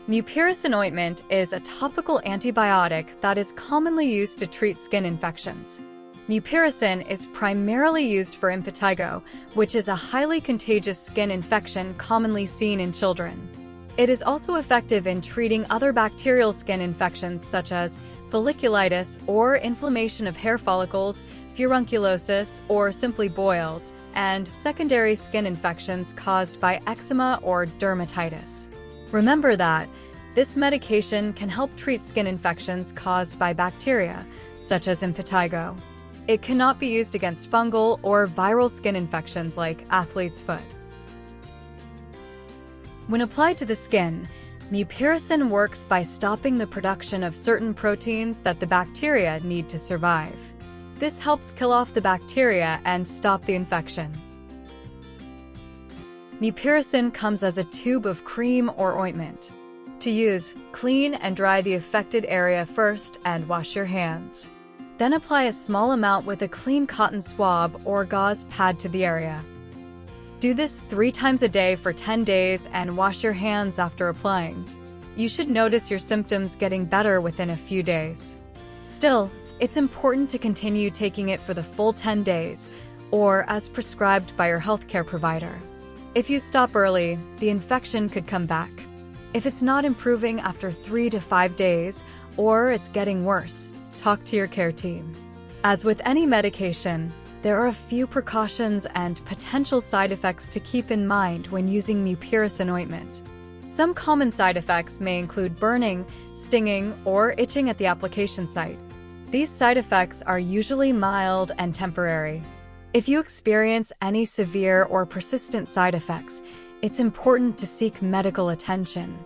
Mupirocin ointment is a topical antibiotic that is commonly used to treat skin infections. Mupirocin is primarily used for impetigo, which is a highly contagious skin infection commonly seen in children. It is also effective in treating other bacterial skin infections such as folliculitis or inflammation of hair follicles, furunculosis, or simply boils, and secondary skin infections caused by eczema or dermatitis. Remember that this medication can help treat skin infections caused by bacteria, such as impetigo. It cannot be used against fungal or viral skin infections like athlete's foot. When applied to the skin, mupirocin works by stopping the production of certain proteins that the bacteria need to survive. This helps kill off the bacteria and stop the infection. Mupirocin comes as a tube of cream or ointment. To use, clean and dry the affected area first and wash your hands. Then apply a small amount with a clean cotton swab or gauze pad to the area. Do this 3 times a day for 10 days and wash your hands after applying. You should notice your symptoms getting better within a few days. Still, it's important to continue taking it for the full 10 days or as prescribed by your healthcare provider. If you stop early, the infection could come back. If it's not improving after 3 to 5 days or it's getting worse, talk to your care team. As with any medication, there are a few precautions and potential side effects to keep in mind when using mupirocin ointment. Some common side effects may include burning, stinging, or itching at the application site. These side effects are usually mild and temporary. If you experience any severe or persistent side effects, it's important to seek medical attention.